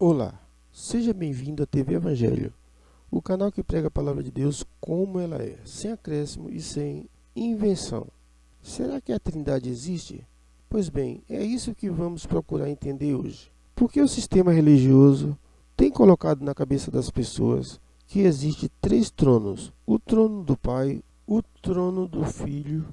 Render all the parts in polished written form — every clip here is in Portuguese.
Olá, seja bem-vindo à TV Evangelho, o canal que prega a palavra de Deus como ela é, sem acréscimo e sem invenção. Será que a Trindade existe? Pois bem, é isso que vamos procurar entender hoje. Porque o sistema religioso tem colocado na cabeça das pessoas que existe três tronos: o trono do Pai, o trono do Filho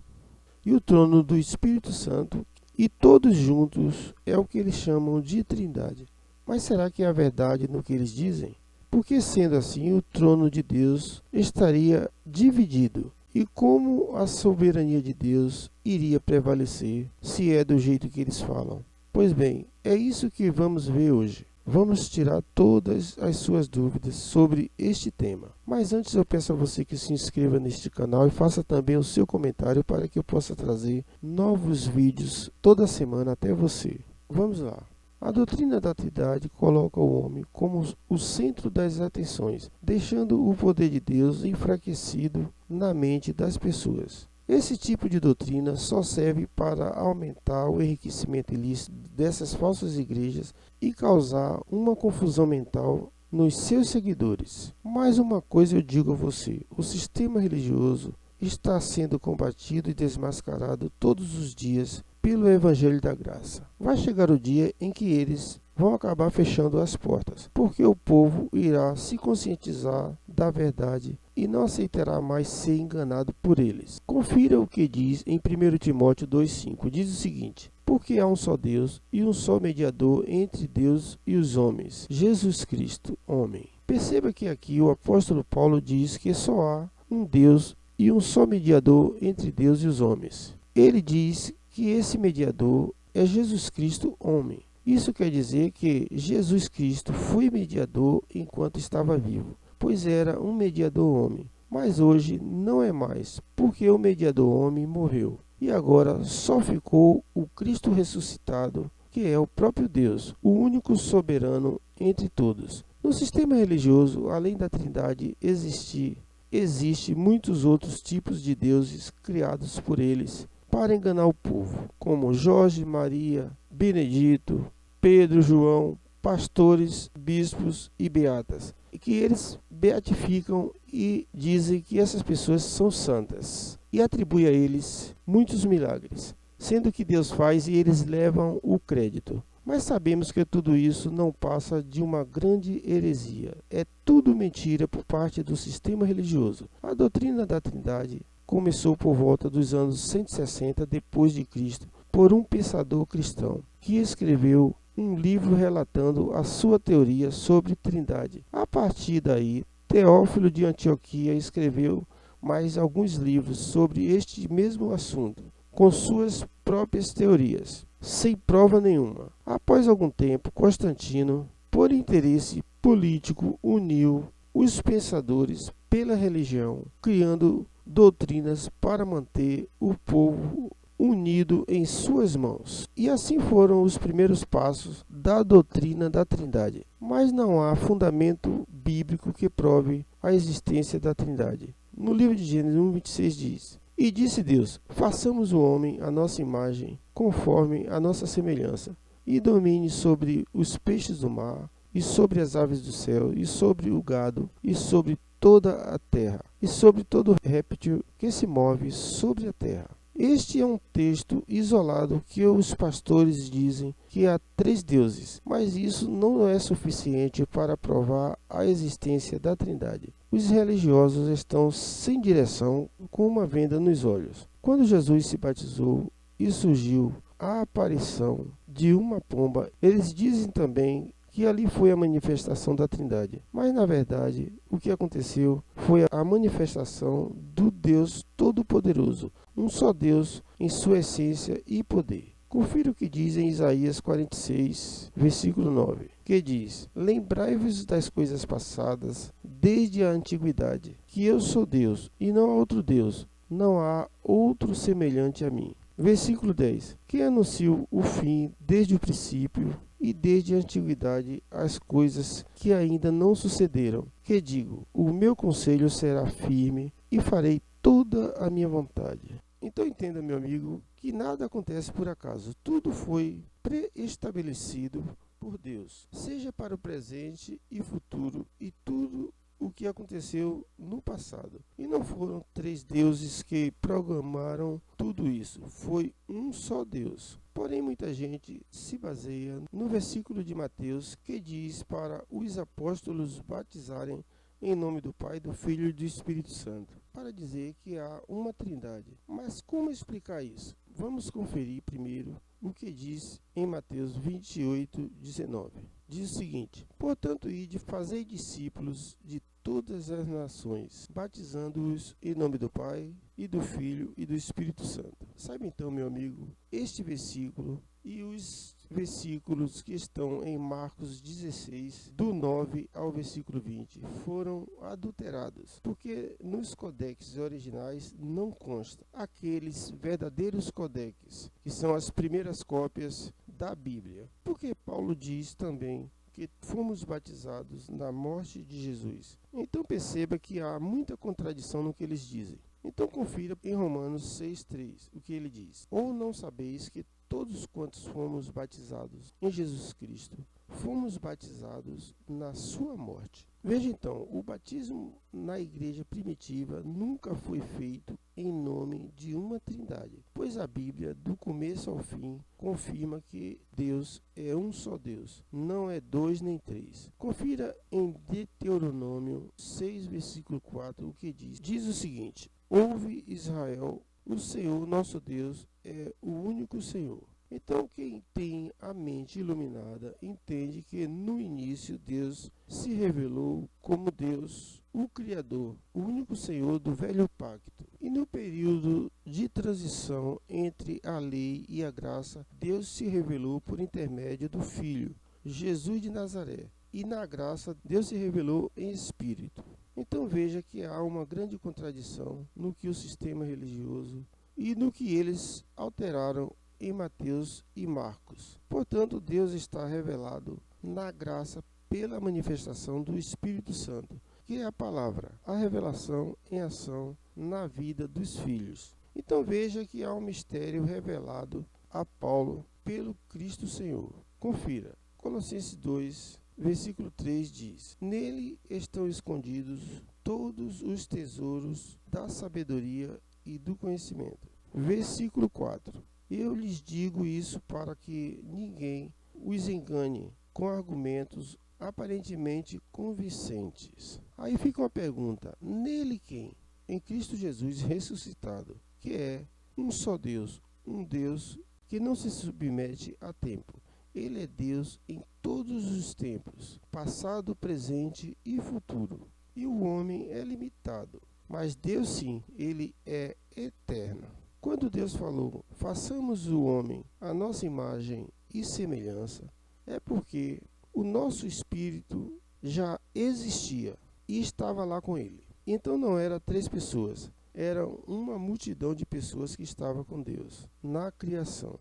e o trono do Espírito Santo, e todos juntos é o que eles chamam de Trindade. Mas será que há verdade no que eles dizem? Porque, sendo assim, o trono de Deus estaria dividido. E como a soberania de Deus iria prevalecer se é do jeito que eles falam? Pois bem, é isso que vamos ver hoje. Vamos tirar todas as suas dúvidas sobre este tema. Mas antes eu peço a você que se inscreva neste canal e faça também o seu comentário para que eu possa trazer novos vídeos toda semana até você. Vamos lá. A doutrina da Trindade coloca o homem como o centro das atenções, deixando o poder de Deus enfraquecido na mente das pessoas. Esse tipo de doutrina só serve para aumentar o enriquecimento ilícito dessas falsas igrejas e causar uma confusão mental nos seus seguidores. Mais uma coisa eu digo a você: o sistema religioso está sendo combatido e desmascarado todos os dias pelo Evangelho da Graça. Vai chegar o dia em que eles vão acabar fechando as portas, porque o povo irá se conscientizar da verdade e não aceitará mais ser enganado por eles. Confira o que diz em 1 Timóteo 2,5. Diz o seguinte: porque há um só Deus e um só mediador entre Deus e os homens, Jesus Cristo, homem. Perceba que aqui o apóstolo Paulo diz que só há um Deus e um só mediador entre Deus e os homens. Ele diz que esse mediador é Jesus Cristo, homem. Isso quer dizer que Jesus Cristo foi mediador enquanto estava vivo, pois era um mediador homem. Mas hoje não é mais, porque o mediador homem morreu. E agora só ficou o Cristo ressuscitado, que é o próprio Deus, o único soberano entre todos. No sistema religioso, além da Trindade existe muitos outros tipos de deuses criados por eles para enganar o povo, como Jorge, Maria, Benedito, Pedro, João, pastores, bispos e beatas, e que eles beatificam e dizem que essas pessoas são santas, e atribui a eles muitos milagres, sendo que Deus faz e eles levam o crédito. Mas sabemos que tudo isso não passa de uma grande heresia. É tudo mentira por parte do sistema religioso. A doutrina da Trindade começou por volta dos anos 160 depois de Cristo por um pensador cristão que escreveu um livro relatando a sua teoria sobre Trindade. A partir daí, Teófilo de Antioquia escreveu mais alguns livros sobre este mesmo assunto, com suas próprias teorias, sem prova nenhuma. Após algum tempo, Constantino, por interesse político, uniu os pensadores pela religião, criando doutrinas para manter o povo unido em suas mãos. E assim foram os primeiros passos da doutrina da Trindade. Mas não há fundamento bíblico que prove a existência da Trindade. No livro de Gênesis 1:26 diz: e disse Deus: façamos o homem à nossa imagem, conforme a nossa semelhança, e domine sobre os peixes do mar, e sobre as aves do céu, e sobre o gado, e sobre toda a terra, e sobre todo réptil que se move sobre a terra. Este é um texto isolado que os pastores dizem que há três deuses, mas isso não é suficiente para provar a existência da Trindade. Os religiosos estão sem direção, com uma venda nos olhos. Quando Jesus se batizou e surgiu a aparição de uma pomba, eles dizem também que ali foi a manifestação da Trindade. Mas, na verdade, o que aconteceu foi a manifestação do Deus Todo-Poderoso, um só Deus em sua essência e poder. Confira o que diz em Isaías 46, versículo 9, que diz: lembrai-vos das coisas passadas desde a antiguidade, que eu sou Deus e não há outro Deus, não há outro semelhante a mim. Versículo 10, que anuncio o fim desde o princípio e desde a antiguidade as coisas que ainda não sucederam, que digo, o meu conselho será firme e farei toda a minha vontade. Então entenda, meu amigo, que nada acontece por acaso. Tudo foi pré-estabelecido por Deus, seja para o presente e futuro e tudo o que aconteceu no passado. E não foram três deuses que programaram tudo isso, foi um só Deus. Porém, muita gente se baseia no versículo de Mateus que diz para os apóstolos batizarem em nome do Pai, do Filho e do Espírito Santo, para dizer que há uma trindade. Mas como explicar isso? Vamos conferir primeiro o que diz em Mateus 28:19. Diz o seguinte: portanto, ide, fazei discípulos de todas as nações, batizando-os em nome do Pai, e do Filho e do Espírito Santo. Saiba então, meu amigo, este versículo e os versículos que estão em Marcos 16, do 9 ao versículo 20, foram adulterados, porque nos codex originais não consta aqueles verdadeiros codex, que são as primeiras cópias da Bíblia. Porque Paulo diz também que fomos batizados na morte de Jesus. Então perceba que há muita contradição no que eles dizem. Então confira em Romanos 6:3 o que ele diz: ou não sabeis que todos quantos fomos batizados em Jesus Cristo, fomos batizados na sua morte. Veja então, o batismo na igreja primitiva nunca foi feito em nome de uma trindade, pois a Bíblia, do começo ao fim, confirma que Deus é um só Deus, não é dois nem três. Confira em Deuteronômio 6, versículo 4, o que diz. Diz o seguinte: ouve Israel, o Senhor nosso Deus é o único Senhor. Então, quem tem a mente iluminada entende que no início Deus se revelou como Deus, o Criador, o único Senhor do velho pacto. E no período de transição entre a lei e a graça, Deus se revelou por intermédio do Filho, Jesus de Nazaré. E na graça, Deus se revelou em espírito. Então veja que há uma grande contradição no que o sistema religioso e no que eles alteraram em Mateus e Marcos. Portanto, Deus está revelado na graça pela manifestação do Espírito Santo, que é a palavra, a revelação em ação na vida dos filhos. Então veja que há um mistério revelado a Paulo pelo Cristo Senhor. Confira, Colossenses 2, versículo 3 diz: nele estão escondidos todos os tesouros da sabedoria e do conhecimento. Versículo 4: eu lhes digo isso para que ninguém os engane com argumentos aparentemente convincentes. Aí fica uma pergunta: nele quem? Em Cristo Jesus ressuscitado, que é um só Deus, um Deus que não se submete a tempo. Ele é Deus em todos os tempos, passado, presente e futuro. E o homem é limitado, mas Deus sim, ele é eterno. Quando Deus falou, façamos o homem à nossa imagem e semelhança, é porque o nosso espírito já existia e estava lá com ele. Então não era três pessoas, era uma multidão de pessoas que estava com Deus na criação.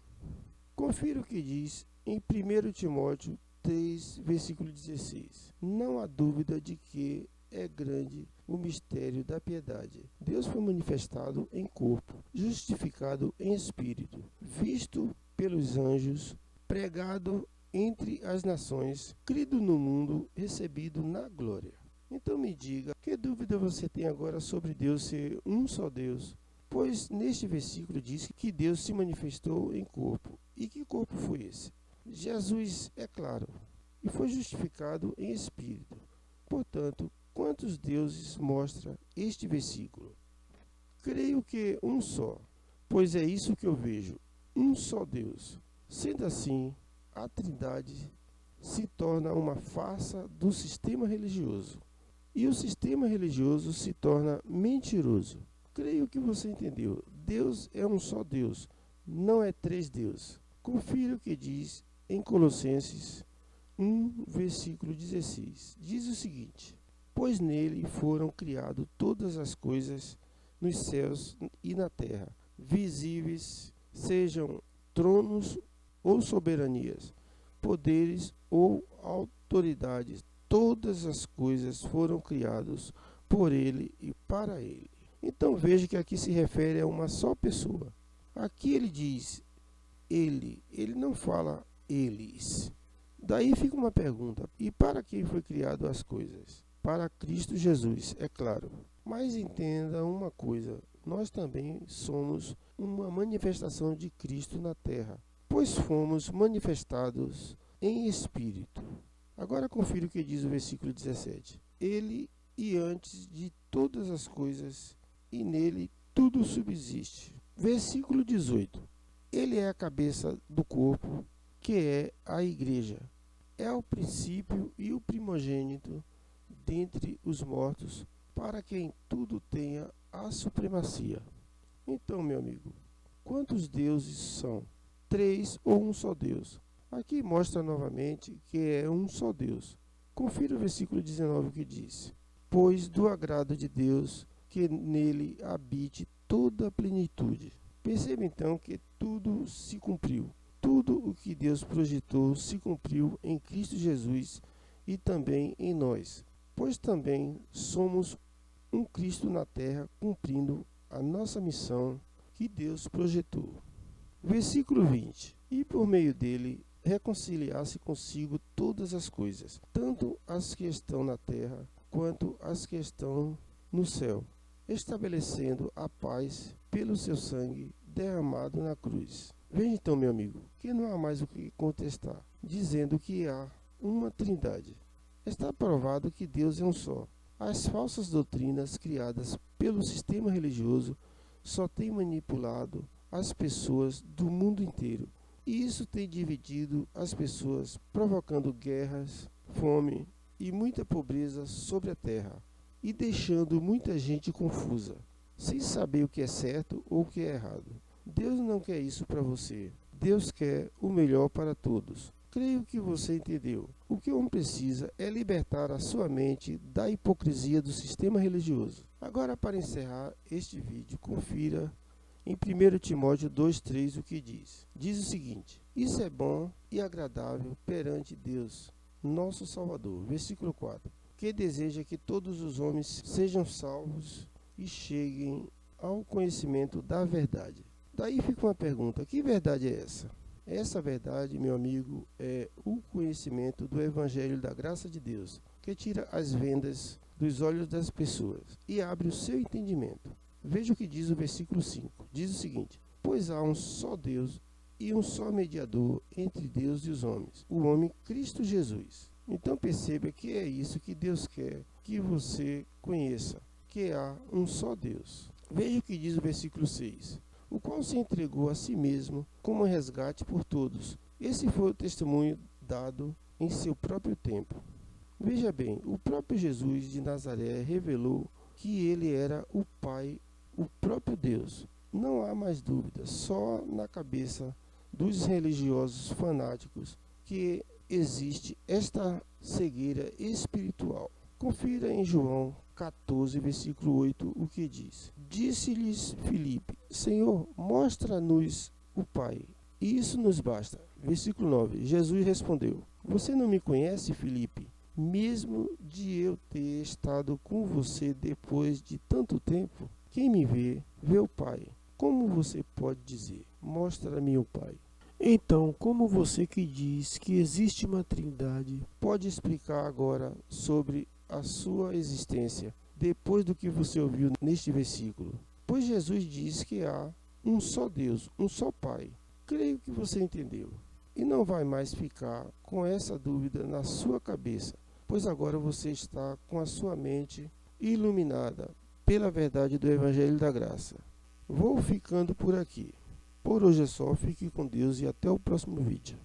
Confira o que diz em 1 Timóteo 3, versículo 16. Não há dúvida de que é grande o mistério da piedade. Deus foi manifestado em corpo, justificado em espírito, visto pelos anjos, pregado entre as nações, crido no mundo, recebido na glória. Então me diga, que dúvida você tem agora sobre Deus ser um só Deus? Pois neste versículo diz que Deus se manifestou em corpo. E que corpo foi esse? Jesus, é claro, e foi justificado em espírito. Portanto, quantos deuses mostra este versículo? Creio que um só, pois é isso que eu vejo, um só Deus. Sendo assim, a Trindade se torna uma farsa do sistema religioso. E o sistema religioso se torna mentiroso. Creio que você entendeu. Deus é um só Deus, não é três deuses. Confira o que diz em Colossenses 1, versículo 16. Diz o seguinte: pois nele foram criadas todas as coisas nos céus e na terra, visíveis, sejam tronos ou soberanias, poderes ou autoridades. Todas as coisas foram criadas por ele e para ele. Então veja que aqui se refere a uma só pessoa. Aqui ele diz ele não fala eles. Daí fica uma pergunta: e para quem foi criado as coisas? Para Cristo Jesus, é claro. Mas entenda uma coisa: nós também somos uma manifestação de Cristo na terra, pois fomos manifestados em espírito. Agora confira o que diz o versículo 17. Ele e antes de todas as coisas, e nele tudo subsiste. Versículo 18. Ele é a cabeça do corpo, que é a igreja. É o princípio e o primogênito dentre os mortos, para que em tudo tenha a supremacia. Então, meu amigo, quantos deuses são? 3 ou um só Deus? Aqui mostra novamente que é um só Deus. Confira o versículo 19 que diz: pois do agrado de Deus que nele habite toda a plenitude. Perceba então que tudo se cumpriu. Tudo o que Deus projetou se cumpriu em Cristo Jesus e também em nós, pois também somos um Cristo na terra cumprindo a nossa missão que Deus projetou. Versículo 20. E por meio dele reconciliar-se consigo todas as coisas, tanto as que estão na terra quanto as que estão no céu, estabelecendo a paz pelo seu sangue derramado na cruz. Veja então, meu amigo, que não há mais o que contestar, dizendo que há uma trindade. Está provado que Deus é um só. As falsas doutrinas criadas pelo sistema religioso só têm manipulado as pessoas do mundo inteiro, e isso tem dividido as pessoas, provocando guerras, fome e muita pobreza sobre a terra, e deixando muita gente confusa, sem saber o que é certo ou o que é errado. Deus não quer isso para você. Deus quer o melhor para todos. Creio que você entendeu. O que o homem precisa é libertar a sua mente da hipocrisia do sistema religioso. Agora, para encerrar este vídeo, confira em 1 Timóteo 2,3 o que diz. Diz o seguinte: isso é bom e agradável perante Deus, nosso Salvador. Versículo 4. Que deseja que todos os homens sejam salvos e cheguem ao conhecimento da verdade. Daí fica uma pergunta: que verdade é essa? Essa verdade, meu amigo, é o conhecimento do Evangelho da graça de Deus, que tira as vendas dos olhos das pessoas e abre o seu entendimento. Veja o que diz o versículo 5. Diz o seguinte: pois há um só Deus e um só mediador entre Deus e os homens, o homem Cristo Jesus. Então perceba que é isso que Deus quer que você conheça, que há um só Deus. Veja o que diz o versículo 6. O qual se entregou a si mesmo como resgate por todos. Esse foi o testemunho dado em seu próprio tempo. Veja bem, o próprio Jesus de Nazaré revelou que ele era o Pai, o próprio Deus. Não há mais dúvida, só na cabeça dos religiosos fanáticos que existe esta cegueira espiritual. Confira em João 14, versículo 8, o que diz. Disse-lhes Filipe: Senhor, mostra-nos o Pai, e isso nos basta. Versículo 9. Jesus respondeu: Você não me conhece, Filipe, mesmo de eu ter estado com você depois de tanto tempo? Quem me vê, vê o Pai. Como você pode dizer: Mostra-me o Pai? Então, como você que diz que existe uma trindade, pode explicar agora sobre a sua existência, depois do que você ouviu neste versículo? Pois Jesus diz que há um só Deus, um só Pai. Creio que você entendeu. E não vai mais ficar com essa dúvida na sua cabeça, pois agora você está com a sua mente iluminada pela verdade do Evangelho da Graça. Vou ficando por aqui. Por hoje é só, fique com Deus e até o próximo vídeo.